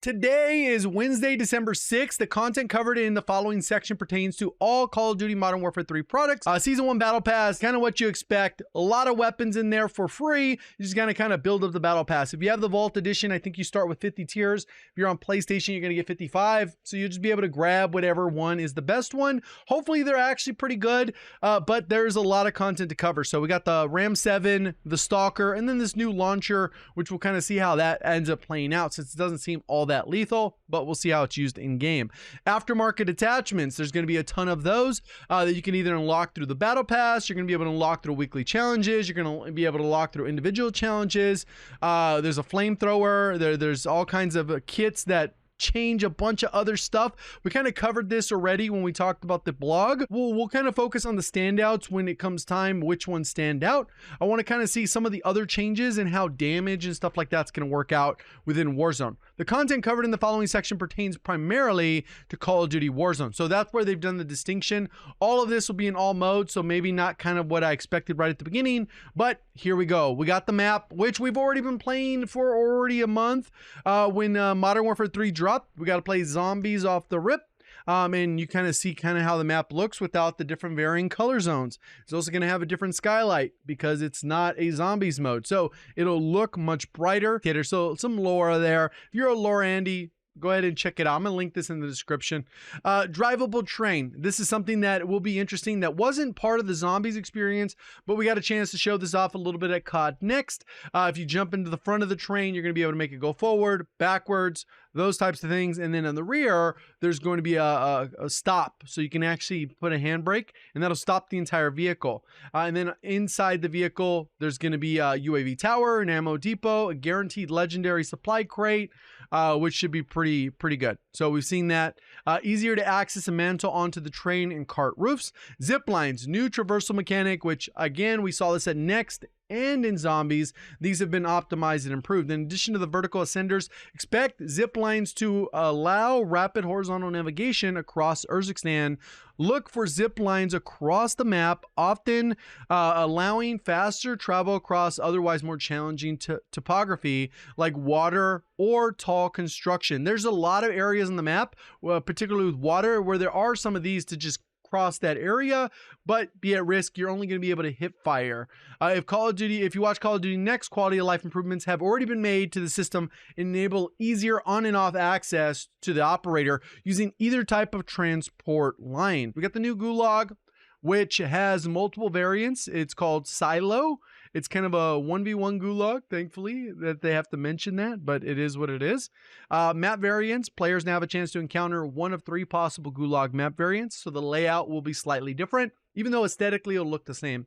Today is Wednesday, December 6th. The content covered in the following section pertains to all Call of Duty Modern Warfare 3 products. Season 1 Battle Pass, kind of what you expect. A lot of weapons in there for free. You just gotta kind of build up the Battle Pass. If you have the Vault Edition, I think you start with 50 tiers. If you're on PlayStation, you're gonna get 55. So you'll just be able to grab whatever one is the best one. Hopefully they're actually pretty good, but there's a lot of content to cover. So we got the Ram 7, the Stalker, and then this new launcher, which we'll kind of see how that ends up playing out since it doesn't seem all that lethal, but we'll see how it's used in game. Aftermarket attachments, there's going to be a ton of those that you can either unlock through the Battle Pass, you're going to be able to unlock through weekly challenges, you're going to be able to unlock through individual challenges. There's a flamethrower, there's all kinds of kits that change a bunch of other stuff. We kind of covered this already when we talked about the blog. We'll kind of focus on the standouts when it comes time, which ones stand out. I want to kind of see some of the other changes and how damage and stuff like that's going to work out within Warzone. The content covered in the following section pertains primarily to Call of Duty Warzone. So that's where they've done the distinction. All of this will be in all modes, so maybe not kind of what I expected right at the beginning, but here we go. We got the map, which we've already been playing for already a month. When Modern Warfare 3 dropped, we got to play zombies off the rip. And you kind of see how the map looks without the different varying color zones. It's also going to have a different skylight because it's not a zombies mode. So it'll look much brighter. So some lore there. If you're a lore Andy, go ahead and check it out. I'm going to link this in the description. Drivable train. This is something that will be interesting. That wasn't part of the zombies experience, but we got a chance to show this off a little bit at COD Next. If you jump into the front of the train, you're going to be able to make it go forward, backwards, those types of things. And then on the rear, there's going to be a stop. So you can actually put a handbrake and that'll stop the entire vehicle. And then inside the vehicle, there's going to be a UAV tower, an ammo depot, a guaranteed legendary supply crate, which should be pretty good. So we've seen that. Easier to access and mantle onto the train and cart roofs. Zip lines, new traversal mechanic, which again, we saw this at Next and in zombies. These have been optimized and improved. In addition to the vertical ascenders, expect zip lines to allow rapid horizontal navigation across Urzikstan. Look for zip lines across the map, often allowing faster travel across otherwise more challenging topography like water or tall construction. There's a lot of areas on the map, particularly with water, where there are some of these to just cross that area, but be at risk. You're only going to be able to hip fire. If you watch Call of Duty Next, quality of life improvements have already been made to the system, enable easier on and off access to the operator using either type of transport line. We got the new Gulag, which has multiple variants. It's called Silo. It's kind of a 1v1 Gulag, thankfully, that they have to mention that, but it is what it is. Map variants. Players now have a chance to encounter one of 3 possible Gulag map variants, so the layout will be slightly different, even though aesthetically it'll look the same.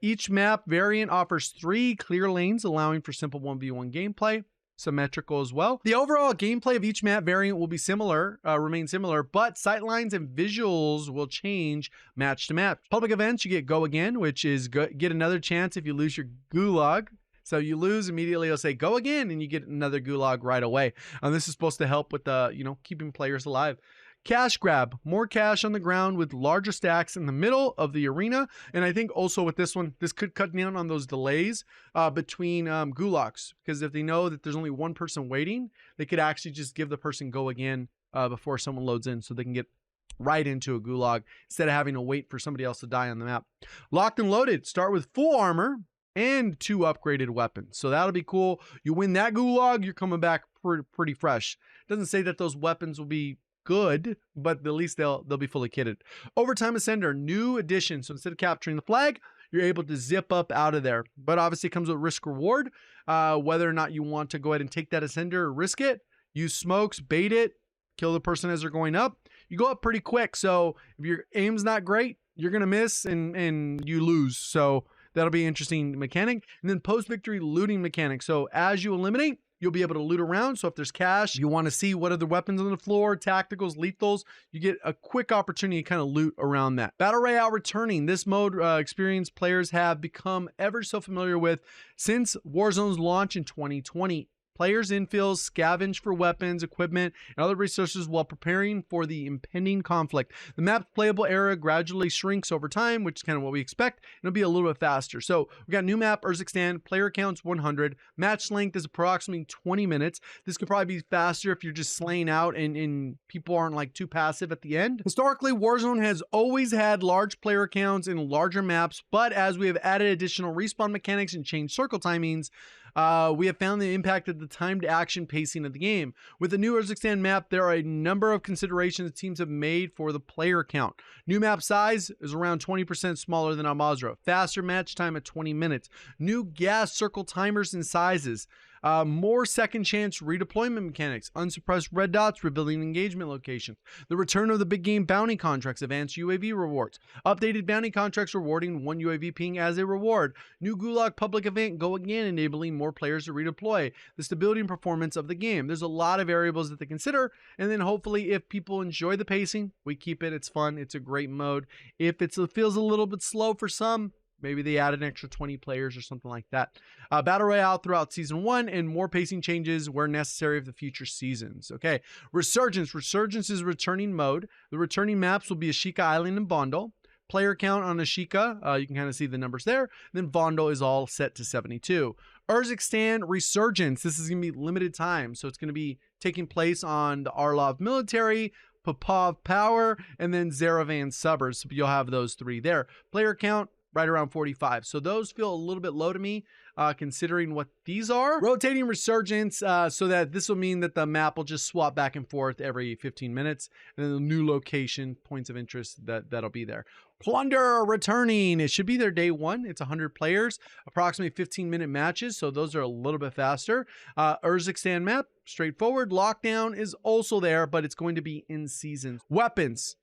Each map variant offers 3 clear lanes, allowing for simple 1v1 gameplay. Symmetrical as well. The overall gameplay of each map variant will be similar, remain similar, but sightlines and visuals will change match to match. Public events, you get Go Again, which is get another chance if you lose your Gulag. So you lose, immediately it'll say Go Again, and you get another Gulag right away. And this is supposed to help with keeping players alive. Cash grab, more cash on the ground with larger stacks in the middle of the arena. And I think also with this one, this could cut down on those delays between gulags, because if they know that there's only one person waiting, they could actually just give the person Go Again before someone loads in, so they can get right into a gulag instead of having to wait for somebody else to die on the map. Locked and loaded, start with full armor and 2 upgraded weapons. So that'll be cool. You win that gulag, you're coming back pretty fresh. Doesn't say that those weapons will be good, but at least they'll be fully kitted. Overtime Ascender, new addition. So instead of capturing the flag, you're able to zip up out of there. But obviously it comes with risk reward. Whether or not you want to go ahead and take that Ascender or risk it, use smokes, bait it, kill the person as they're going up. You go up pretty quick. So if your aim's not great, you're going to miss and you lose. So that'll be an interesting mechanic. And then post-victory looting mechanic. So as you eliminate, you'll be able to loot around. So if there's cash, you want to see what are the weapons on the floor, tacticals, lethals, you get a quick opportunity to kind of loot around that. Battle Royale returning. This mode experience players have become ever so familiar with since Warzone's launch in 2020. players' infills, scavenge for weapons, equipment, and other resources while preparing for the impending conflict. The map's playable area gradually shrinks over time, which is kind of what we expect. It'll be a little bit faster. So we got new map, Urzikstan, player count's 100, match length is approximately 20 minutes. This could probably be faster if you're just slaying out and people aren't like too passive at the end. Historically, Warzone has always had large player counts in larger maps, but as we have added additional respawn mechanics and changed circle timings, we have found the impact of the timed action pacing of the game. With the new Urzikstan map, there are a number of considerations teams have made for the player count. New map size is around 20% smaller than Al-Mazrah. Faster match time at 20 minutes. New gas circle timers and sizes. More second chance redeployment mechanics, unsuppressed red dots revealing engagement locations, the return of the big game bounty contracts, advanced UAV rewards, updated bounty contracts rewarding 1 UAV ping as a reward, new Gulag public event go again enabling more players to redeploy, the stability and performance of the game. There's a lot of variables that they consider, and then hopefully if people enjoy the pacing, we keep it. It's fun. It's a great mode. If it feels a little bit slow for some, maybe they add an extra 20 players or something like that. Battle Royale throughout Season 1 and more pacing changes where necessary of the future seasons. Okay, Resurgence. Resurgence is returning mode. The returning maps will be Ashika Island and Vondel. Player count on Ashika, you can kind of see the numbers there. Then Vondel is all set to 72. Urzikstan Resurgence. This is going to be limited time, so it's going to be taking place on the Arlov military, Popov Power, and then Zeravan suburbs. So you'll have those three there. Player count right around 45. So those feel a little bit low to me, considering what these are. Rotating Resurgence, so that this will mean that the map will just swap back and forth every 15 minutes, and then the new location, points of interest that'll be there. Plunder returning. It should be there day one. It's 100 players, approximately 15-minute matches, so those are a little bit faster. Urzikstan map, straightforward. Lockdown is also there, but it's going to be in season. Weapons.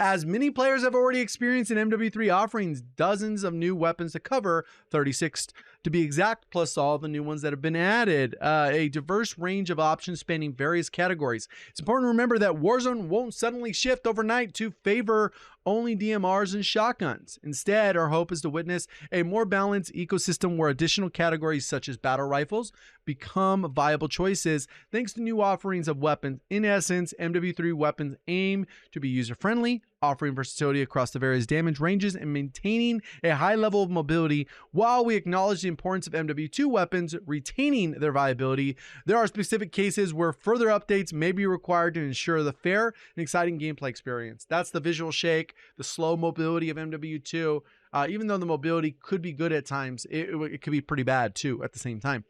As many players have already experienced in MWIII offerings, dozens of new weapons to cover, 36 to be exact, plus all the new ones that have been added. A diverse range of options spanning various categories. It's important to remember that Warzone won't suddenly shift overnight to favor only DMRs and shotguns. Instead, our hope is to witness a more balanced ecosystem where additional categories such as battle rifles become viable choices thanks to new offerings of weapons. In essence, MWIII weapons aim to be user-friendly, offering versatility across the various damage ranges and maintaining a high level of mobility. While we acknowledge the importance of MWIII weapons retaining their viability, there are specific cases where further updates may be required to ensure the fair and exciting gameplay experience. That's the visual shake, the slow mobility of MWIII. Even though the mobility could be good at times, it could be pretty bad too at the same time.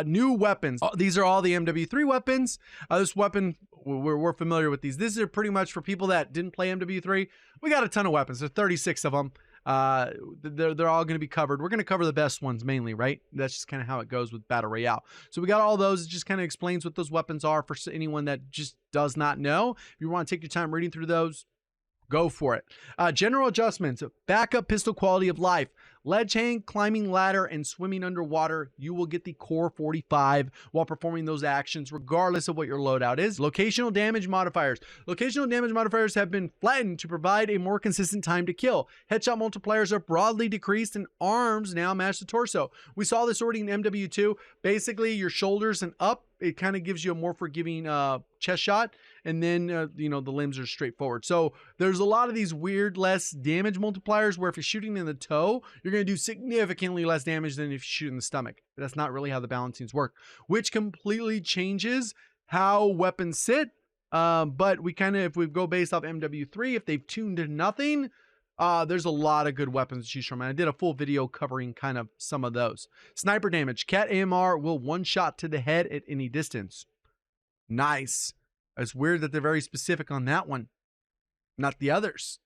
New weapons. These are all the MWIII weapons. This weapon, we're familiar with these. These are pretty much for people that didn't play MWIII. We got a ton of weapons. There's 36 of them. They're all going to be covered. We're going to cover the best ones mainly, right? That's just kind of how it goes with Battle Royale. So we got all those. It just kind of explains what those weapons are for anyone that just does not know. If you want to take your time reading through those, go for it. General adjustments, backup pistol quality of life, ledge hang, climbing ladder, and swimming underwater. You will get the core 45 while performing those actions, regardless of what your loadout is. Locational damage modifiers. Locational damage modifiers have been flattened to provide a more consistent time to kill. Headshot multipliers are broadly decreased, and arms now match the torso. We saw this already in MW2. Basically, your shoulders and up, it kind of gives you a more forgiving chest shot, and then you know, the limbs are straightforward. So there's a lot of these weird less damage multipliers where if you're shooting in the toe, you're going to do significantly less damage than if you shoot in the stomach. But that's not really how the balancings work, which completely changes how weapons sit. But we kind of, if we go based off MW3, if they've tuned to nothing, there's a lot of good weapons to choose from, and I did a full video covering kind of some of those. Sniper damage. Cat AMR will one shot to the head at any distance. Nice. It's weird that they're very specific on that one, not the others.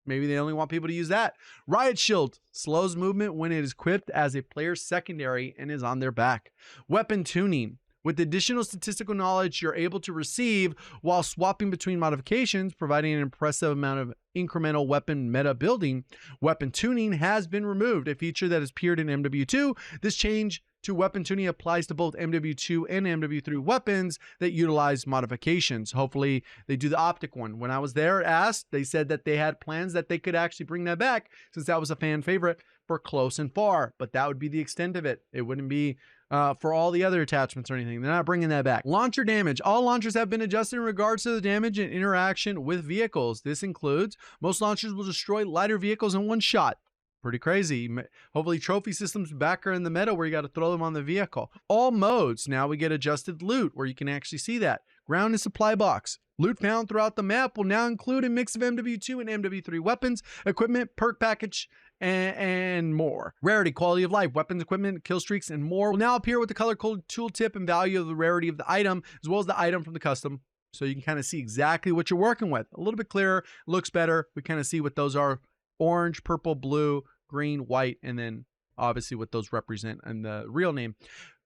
Maybe they only want people to use that. Riot Shield slows movement when it is equipped as a player's secondary and is on their back. Weapon tuning. With additional statistical knowledge you're able to receive while swapping between modifications, providing an impressive amount of incremental weapon meta building, weapon tuning has been removed, a feature that has appeared in MW2. This change to weapon tuning applies to both MW2 and MW3 weapons that utilize modifications. Hopefully they do the optic one. When I was there asked, they said that they had plans that they could actually bring that back, since that was a fan favorite for close and far, but that would be the extent of it. It wouldn't be for all the other attachments or anything. They're not bringing that back. Launcher damage. All launchers have been adjusted in regards to the damage and interaction with vehicles. This includes most launchers will destroy lighter vehicles in one shot. Pretty crazy. Hopefully trophy systems back are in the meta where you got to throw them on the vehicle. All modes. Now we get adjusted loot where you can actually see that. Ground and supply box. Loot found throughout the map will now include a mix of MWIII and MWIII weapons, equipment, perk package, and more. Rarity, quality of life, weapons, equipment, kill streaks, and more will now appear with the color code tooltip and value of the rarity of the item, as well as the item from the custom. So you can kind of see exactly what you're working with. A little bit clearer, looks better. We kind of see what those are. Orange, purple, blue, green, white, and then obviously what those represent and the real name.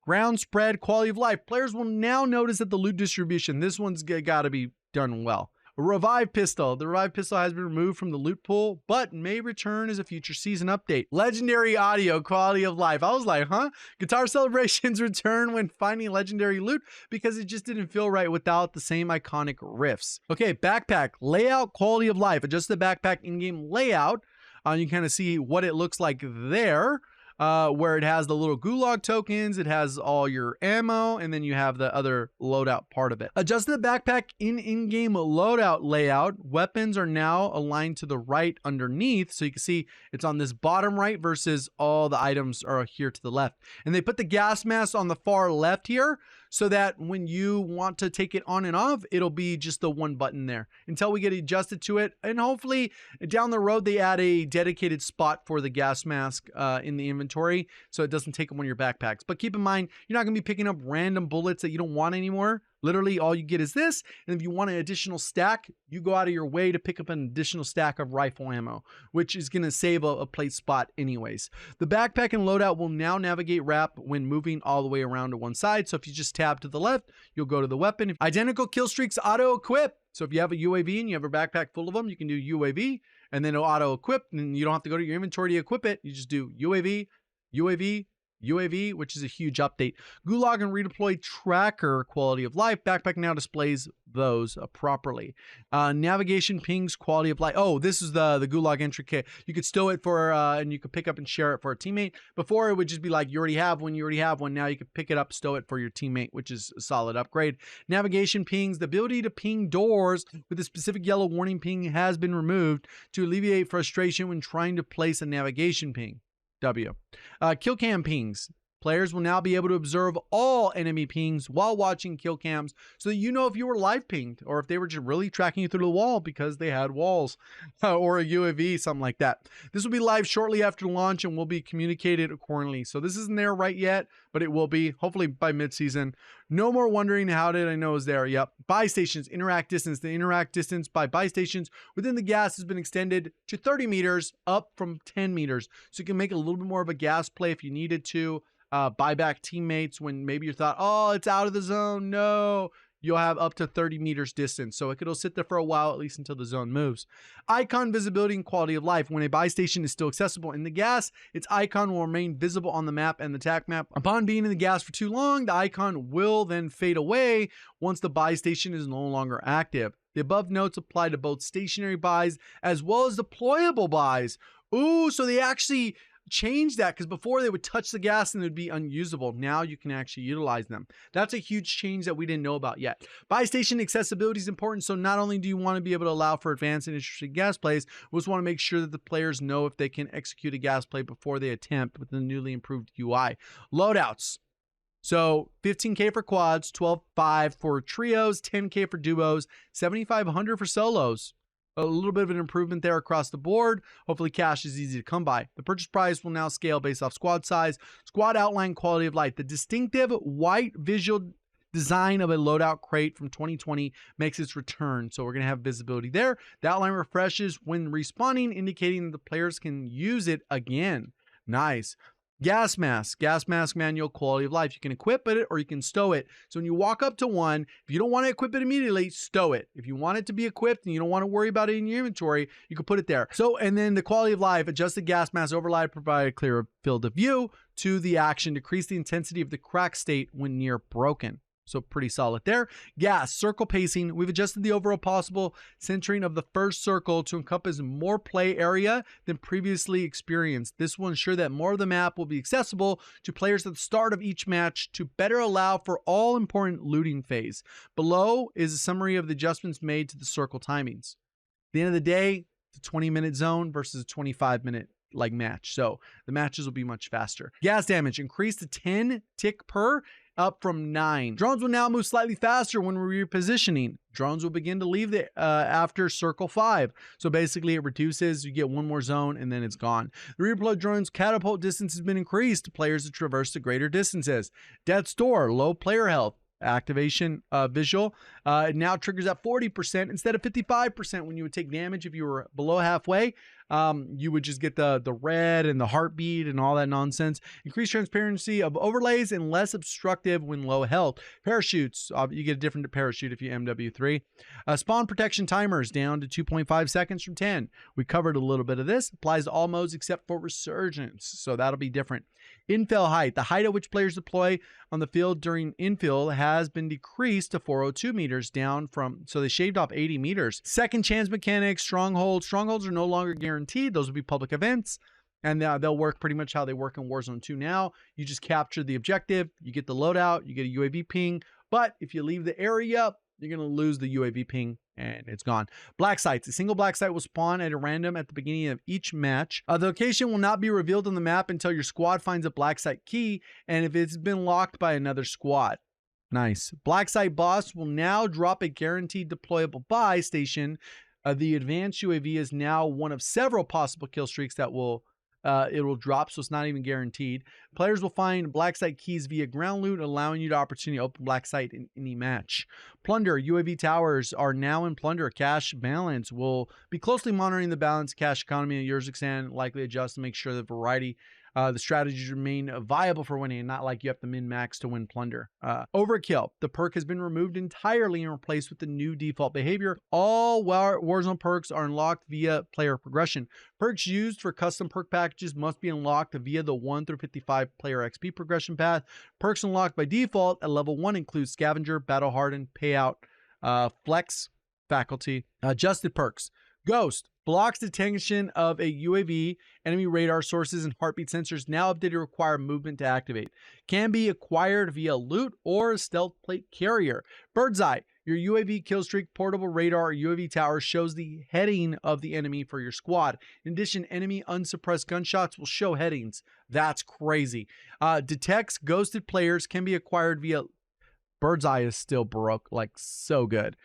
Ground spread, quality of life. Players will now notice that the loot distribution, this one's got to be done well. A revive pistol. The revive pistol has been removed from the loot pool, but may return as a future season update. Legendary audio, quality of life. I was like, huh? Guitar celebrations return when finding legendary loot because it just didn't feel right without the same iconic riffs. Okay, backpack, layout, quality of life. Adjust the backpack in-game layout. You can kind of see what it looks like there. Where it has the little gulag tokens, it has all your ammo, and then you have the other loadout part of it. Adjust the backpack in-game loadout layout. Weapons are now aligned to the right underneath, so you can see it's on this bottom right versus all the items are here to the left. And they put the gas mask on the far left here, so that when you want to take it on and off, it'll be just the one button there until we get adjusted to it. And hopefully down the road, they add a dedicated spot for the gas mask in the inventory so it doesn't take them on your backpacks. But keep in mind, you're not going to be picking up random bullets that you don't want anymore. Literally, all you get is this. And if you want an additional stack, you go out of your way to pick up an additional stack of rifle ammo, which is going to save a place spot anyways. The backpack and loadout will now navigate wrap when moving all the way around to one side. So if you just tab to the left, you'll go to the weapon. Identical kill streaks auto equip. So if you have a UAV and you have a backpack full of them, you can do UAV and then it'll auto equip, and you don't have to go to your inventory to equip it. You just do UAV, UAV, UAV, which is a huge update. Gulag and redeploy tracker, quality of life. Backpack now displays those properly. Navigation pings, quality of life. Oh, this is the Gulag entry kit. You could stow it for, and you could pick up and share it for a teammate. Before it would just be like, you already have one, you already have one. Now you can pick it up, stow it for your teammate, which is a solid upgrade. Navigation pings, the ability to ping doors with a specific yellow warning ping has been removed to alleviate frustration when trying to place a navigation ping. Kill cam pings. Players will now be able to observe all enemy pings while watching kill cams so that you know if you were live pinged or if they were just really tracking you through the wall because they had walls or a UAV, something like that. This will be live shortly after launch and will be communicated accordingly. So this isn't there right yet, but it will be hopefully by mid-season. No more wondering how did I know it was there. Yep. Buy stations, interact distance. The interact distance by buy stations within the gas has been extended to 30 meters up from 10 meters. So you can make a little bit more of a gas play if you needed to. Buy back teammates when maybe you thought, oh, it's out of the zone. No, you'll have up to 30 meters distance. So it'll sit there for a while, at least until the zone moves. Icon visibility and quality of life. When a buy station is still accessible in the gas, its icon will remain visible on the map and the TAC map. Upon being in the gas for too long, the icon will then fade away once the buy station is no longer active. The above notes apply to both stationary buys as well as deployable buys. Ooh, so they actually change that, because before they would touch the gas and it would be unusable. Now you can actually utilize them. That's a huge change that we didn't know about yet. Buy station accessibility is important. So not only do you want to be able to allow for advanced and interesting gas plays, we just want to make sure that the players know if they can execute a gas play before they attempt with the newly improved UI. Loadouts. So 15K for quads, 12.5 for trios, 10K for duos, 7,500 for solos. A little bit of an improvement there across the board. Hopefully cash is easy to come by. The purchase price will now scale based off squad size, squad outline, quality of life. The distinctive white visual design of a loadout crate from 2020 makes its return. So we're going to have visibility there. The outline refreshes when respawning, indicating that the players can use it again. Nice. Gas mask manual, quality of life. You can equip it or you can stow it. So when you walk up to one, if you don't want to equip it immediately, stow it. If you want it to be equipped and you don't want to worry about it in your inventory, you can put it there. So, and then the quality of life, adjusted gas mask overlay, provide a clearer field of view to the action, decrease the intensity of the crack state when near broken. So pretty solid there. Gas, circle pacing. We've adjusted the overall possible centering of the first circle to encompass more play area than previously experienced. This will ensure that more of the map will be accessible to players at the start of each match to better allow for all important looting phase. Below is a summary of the adjustments made to the circle timings. At the end of the day, it's a 20-minute zone versus a 25-minute like match. So the matches will be much faster. Gas damage increased to 10 tick per, up from 9. Drones will now move slightly faster when we're repositioning. Drones will begin to leave the after circle 5. So basically it reduces, you get one more zone and then it's gone. The redeployed drones catapult distance has been increased to players to traverse to greater distances. Death's Door, low player health. Activation visual it now triggers at 40% instead of 55% when you would take damage. If you were below halfway, you would just get the red and the heartbeat and all that nonsense. Increased transparency of overlays and less obstructive when low health. Parachutes, you get a different parachute if you MW3. Spawn protection timers down to 2.5 seconds from 10. We covered a little bit of this. Applies to all modes except for resurgence, so that'll be different. Infill height, the height at which players deploy on the field during infill has been decreased to 402 meters, down from, so they shaved off 80 meters. Second chance mechanics, strongholds. Strongholds are no longer guaranteed. Those will be public events, and they'll work pretty much how they work in Warzone 2 now. You just capture the objective, you get the loadout, you get a UAV ping, but if you leave the area, you're going to lose the UAV ping and it's gone. Black sites. A single black site will spawn at a random at the beginning of each match. The location will not be revealed on the map until your squad finds a black site key and if it's been locked by another squad. Nice. Black site boss will now drop a guaranteed deployable buy station. The advanced UAV is now one of several possible kill streaks that will it will drop, so it's not even guaranteed. Players will find black site keys via ground loot, allowing you the opportunity to open black site in any match. Plunder. UAV towers are now in plunder. Cash balance will be closely monitoring the balance cash economy and yours extend, likely adjust to make sure the variety the strategies remain viable for winning, and not like you have to min-max to win plunder. Overkill. The perk has been removed entirely and replaced with the new default behavior. All Warzone perks are unlocked via player progression. Perks used for custom perk packages must be unlocked via the 1 through 55 player XP progression path. Perks unlocked by default at level 1 include Scavenger, Battle Hardened, Payout, Flex, Faculty. Adjusted perks. Ghost blocks detection of a UAV, enemy radar sources, and heartbeat sensors. Now updated to require movement to activate. Can be acquired via loot or a stealth plate carrier. Bird's Eye. Your UAV kill streak, portable radar, or UAV tower shows the heading of the enemy for your squad. In addition, enemy unsuppressed gunshots will show headings. That's crazy. Detects ghosted players, can be acquired via... Bird's Eye is still broke, like so good.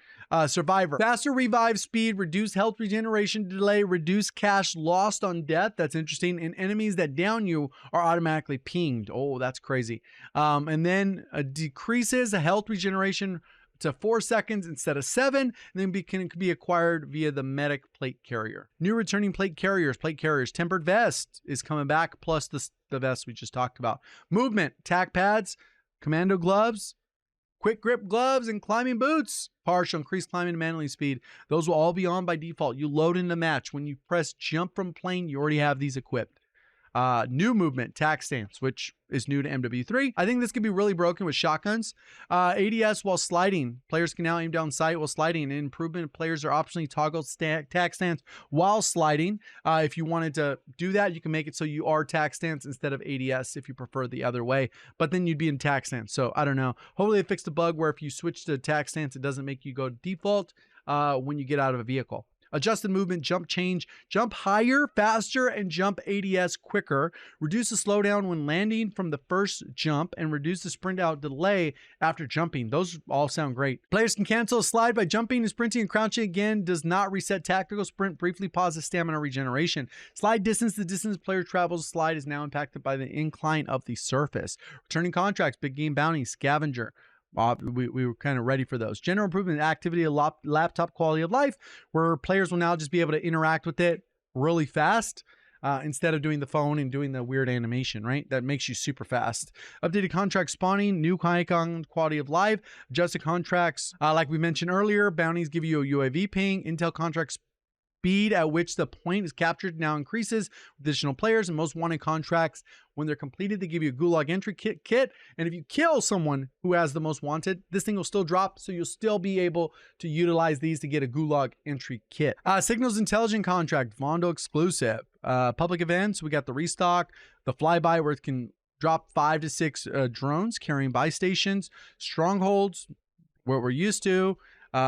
Survivor. Faster revive speed, reduced health regeneration delay, reduced cash lost on death. That's interesting. And enemies that down you are automatically pinged. Oh, that's crazy. And then decreases health regeneration to 4 seconds instead of 7, and then can be acquired via the medic plate carrier. New returning plate carriers. Tempered vest is coming back, plus the vest we just talked about. Movement, tack pads, commando gloves, quick grip gloves, and climbing boots. Partial, increased climbing and manually speed. Those will all be on by default. You load in the match. When you press jump from plane, you already have these equipped. New movement, tack stance, which is new to MW3. I think this could be really broken with shotguns. ADS while sliding. Players can now aim down sight while sliding. And improvement, players are optionally toggle tack stance while sliding. If you wanted to do that, you can make it so you are tack stance instead of ADS if you prefer the other way. But then you'd be in tack stance. So I don't know. Hopefully they fixed a bug where if you switch to tack stance, it doesn't make you go default when you get out of a vehicle. Adjusted movement, jump change, jump higher, faster, and jump ADS quicker. Reduce the slowdown when landing from the first jump and reduce the sprint out delay after jumping. Those all sound great. Players can cancel a slide by jumping and sprinting and crouching again. Does not reset tactical sprint. Briefly pauses stamina regeneration. Slide distance. The distance player travels slide is now impacted by the incline of the surface. Returning contracts, big game bounty, scavenger. We were kind of ready for those. General improvement activity, laptop quality of life, where players will now just be able to interact with it really fast instead of doing the phone and doing the weird animation, right? That makes you super fast. Updated contract spawning, new icon quality of life, adjusted contracts. Like we mentioned earlier, bounties give you a UAV ping, intel contracts speed at which the point is captured now increases with additional players, and most wanted contracts, when they're completed, they give you a gulag entry kit. And if you kill someone who has the most wanted, this thing will still drop, so you'll still be able to utilize these to get a gulag entry kit. Signals Intelligent contract, Vondo exclusive. Public events, we got the restock, the flyby where it can drop 5 to 6 drones carrying buy stations, strongholds, what we're used to.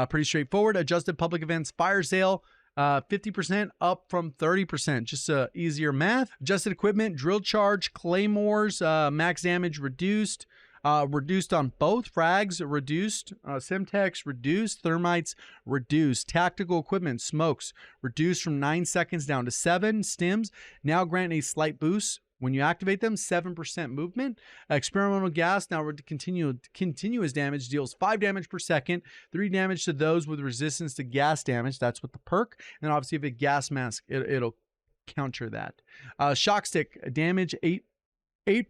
Pretty straightforward. Adjusted public events fire sale, 50% up from 30%, just easier math. Adjusted equipment, drill charge, claymores, max damage reduced, reduced on both. Frags reduced, Semtex reduced, thermites reduced. Tactical equipment, smokes reduced from 9 seconds down to 7. Stims now grant a slight boost when you activate them, 7% movement. Experimental gas now continuous damage, deals 5 damage per second, 3 damage to those with resistance to gas damage. That's with the perk. And obviously if it gas mask, it'll counter that. Shock stick damage 8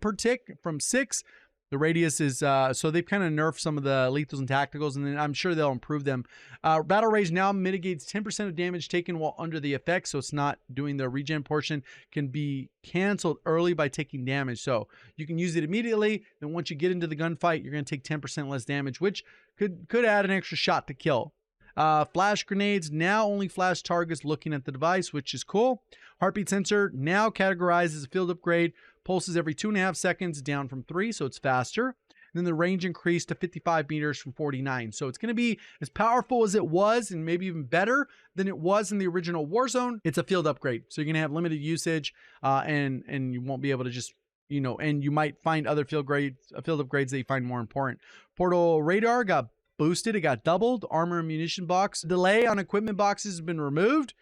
per tick from 6. The radius is, so they've kind of nerfed some of the lethals and tacticals, and then I'm sure they'll improve them. Battle Rage now mitigates 10% of damage taken while under the effects, so it's not doing the regen portion. Can be canceled early by taking damage, so you can use it immediately. Then once you get into the gunfight, you're going to take 10% less damage, which could add an extra shot to kill. Flash grenades now only flash targets looking at the device, which is cool. Heartbeat sensor now categorized as a field upgrade. Pulses every 2.5 seconds, down from 3, so it's faster. And then the range increased to 55 meters from 49. So it's going to be as powerful as it was, and maybe even better than it was in the original Warzone. It's a field upgrade, so you're going to have limited usage, and you won't be able to just, you know, and you might find other field upgrades that you find more important. Portal radar got boosted, it got doubled. Armor and munition box delay on equipment boxes has been removed.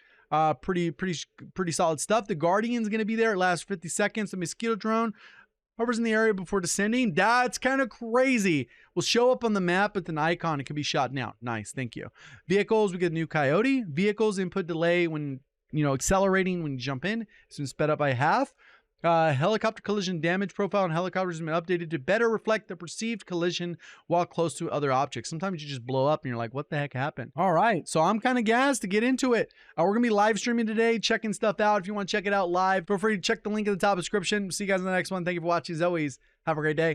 Pretty solid stuff. The Guardian's going to be there. It lasts 50 seconds. The mosquito drone hovers in the area before descending. That's kind of crazy. Will show up on the map with an icon. It can be shot down. Nice. Thank you. Vehicles, we get a new Coyote. Vehicles input delay when, you know, accelerating when you jump in. It's been sped up by half. Helicopter collision damage profile on helicopters has been updated to better reflect the perceived collision while close to other objects. Sometimes you just blow up and you're like, what the heck happened? All right, so I'm kind of gassed to get into it. We're gonna be live streaming today, checking stuff out. If you want to check it out live, feel free to check the link in the top description. See you guys in the next one. Thank you for watching. As always, have a great day.